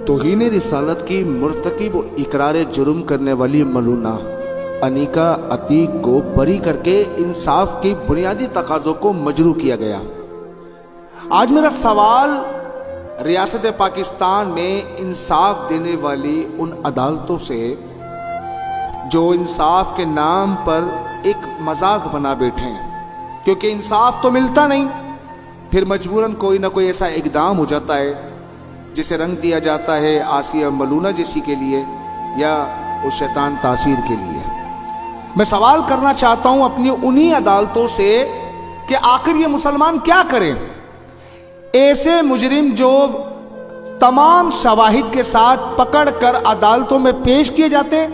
توہین رسالت کی مرتکب و اقرار جرم کرنے والی ملونہ انیکا عتیق کو بری کر کے انصاف کی بنیادی تقاضوں کو مجروح کیا گیا۔ آج میرا سوال ریاست پاکستان میں انصاف دینے والی ان عدالتوں سے جو انصاف کے نام پر ایک مذاق بنا بیٹھے ہیں، کیونکہ انصاف تو ملتا نہیں، پھر مجبوراً کوئی نہ کوئی ایسا اقدام ہو جاتا ہے جسے رنگ دیا جاتا ہے آسیہ ملونہ جیسی کے لیے یا اس شیطان تاثیر کے لیے۔ میں سوال کرنا چاہتا ہوں اپنی انہی عدالتوں سے کہ آخر یہ مسلمان کیا کریں؟ ایسے مجرم جو تمام شواہد کے ساتھ پکڑ کر عدالتوں میں پیش کیے جاتے،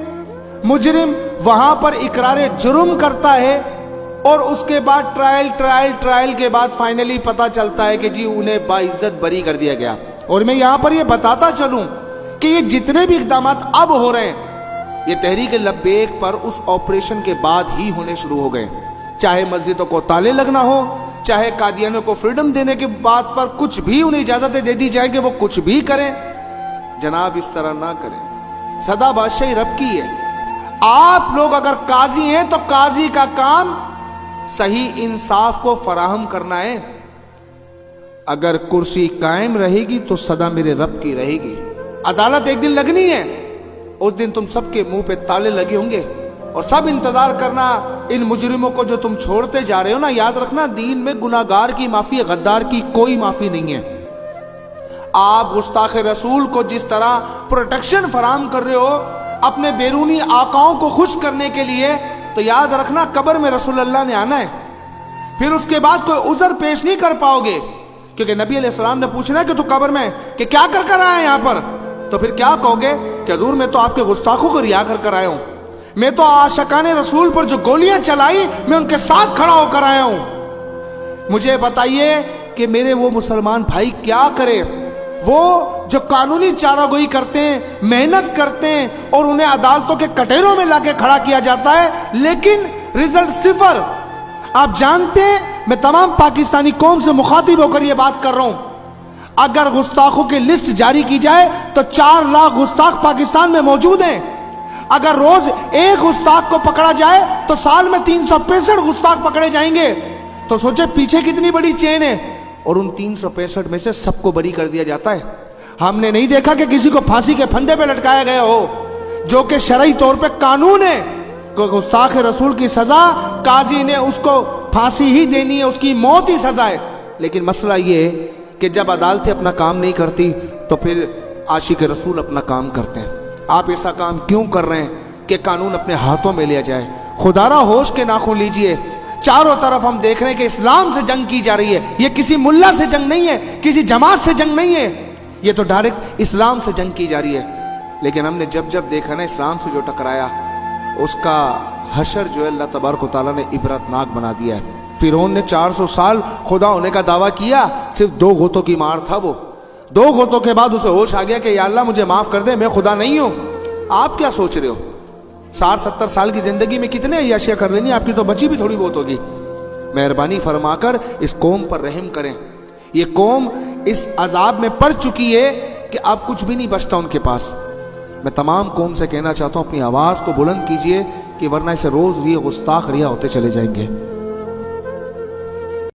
مجرم وہاں پر اقرار جرم کرتا ہے اور اس کے بعد ٹرائل کے بعد فائنلی پتہ چلتا ہے کہ جی انہیں باعزت بری کر دیا گیا۔ اور میں یہاں پر یہ بتاتا چلوں کہ یہ جتنے بھی اقدامات اب ہو رہے ہیں یہ تحریک لبیک پر اس آپریشن کے بعد ہی ہونے شروع ہو گئے، چاہے مسجدوں کو تالے لگنا ہو، چاہے قادیانیوں کو فریڈم دینے کے بات پر کچھ بھی انہیں اجازتیں دے دی جائے کہ وہ کچھ بھی کریں۔ جناب اس طرح نہ کریں، سدا بادشاہی رب کی ہے۔ آپ لوگ اگر قاضی ہیں تو قاضی کا کام صحیح انصاف کو فراہم کرنا ہے۔ اگر کرسی قائم رہے گی تو صدا میرے رب کی رہے گی۔ عدالت ایک دن لگنی ہے، اس دن تم سب کے منہ پہ تالے لگے ہوں گے اور سب انتظار کرنا ان مجرموں کو جو تم چھوڑتے جا رہے ہو نا۔ یاد رکھنا دین میں گناہگار کی معافی، غدار کی کوئی معافی نہیں ہے۔ آپ گستاخ رسول کو جس طرح پروٹیکشن فراہم کر رہے ہو اپنے بیرونی آقاؤں کو خوش کرنے کے لیے، تو یاد رکھنا قبر میں رسول اللہ نے آنا ہے، پھر اس کے بعد کوئی عذر پیش نہیں کر پاؤ گے، کیونکہ نبی علیہ السلام نے پوچھنا ہے کہ تو قبر میں کہ کیا کر آئے یہاں پر، تو پھر کیا کہو گے کہ حضور میں تو آپ کے گستاخوں کو ریا کر آیا ہوں، میں تو عاشقان رسول پر جو گولیاں چلائی میں ان کے ساتھ کھڑا ہو کر آیا ہوں۔ مجھے بتائیے کہ میرے وہ مسلمان بھائی کیا کرے، وہ جو قانونی چارہ گوئی کرتے ہیں، محنت کرتے ہیں اور انہیں عدالتوں کے کٹہروں میں لا کے کھڑا کیا جاتا ہے لیکن رزلٹ صفر۔ آپ جانتے ہیں میں تمام پاکستانی قوم سے مخاطب ہو کر یہ بات کر رہا ہوں، اگر گستاخوں کی لسٹ جاری کی جائے تو 4 لاکھ گستاخ پاکستان میں موجود ہیں۔ اگر روز ایک گستاخ کو پکڑا جائے تو سال میں 365 گستاخ پکڑے جائیں گے، تو سوچے پیچھے کتنی بڑی چین ہے، اور ان 365 میں سے سب کو بری کر دیا جاتا ہے۔ ہم نے نہیں دیکھا کہ کسی کو پھانسی کے پھندے پہ لٹکایا گیا ہو، جو کہ شرعی طور پہ قانون ہے کہ گستاخ رسول کی سزا قاضی نے اس کو پھانسی ہی دینی ہے، اس کی موت ہی سزا ہے۔ لیکن مسئلہ یہ ہے کہ جب عدالتیں اپنا کام نہیں کرتی تو پھر عاشق رسول اپنا کام کرتے ہیں۔ آپ ایسا کام کیوں کر رہے ہیں کہ قانون اپنے ہاتھوں میں لیا جائے؟ خدا را ہوش کے ناخن لیجئے۔ چاروں طرف ہم دیکھ رہے ہیں کہ اسلام سے جنگ کی جا رہی ہے، یہ کسی ملا سے جنگ نہیں ہے، کسی جماعت سے جنگ نہیں ہے، یہ تو ڈائریکٹ اسلام سے جنگ کی جا رہی ہے۔ لیکن ہم نے جب دیکھا نا اسلام سے جو ٹکرایا اس کا حشر جو ہے اللہ تبارک و تعالیٰ نے عبرتناک بنا دیا ہے۔ فرعون نے 400 سال خدا ہونے کا دعویٰ کیا، صرف 2 غوطوں کی مار تھا، وہ 2 غوطوں کے بعد اسے ہوش آ گیا کہ یا اللہ مجھے معاف کر دے، میں خدا نہیں ہوں۔ آپ کیا سوچ رہے ہو 60-70 سال کی زندگی میں کتنے عیاشیاں کر لینی، آپ کی تو بچی بھی تھوڑی بہت ہوگی۔ مہربانی فرما کر اس قوم پر رحم کریں، یہ قوم اس عذاب میں پڑ چکی ہے کہ اب کچھ بھی نہیں بچتا ان کے پاس۔ میں تمام قوم سے کہنا چاہتا ہوں اپنی آواز کو بلند کیجئے کہ ورنہ اسے روز یہ گستاخ ریا ہوتے چلے جائیں گے۔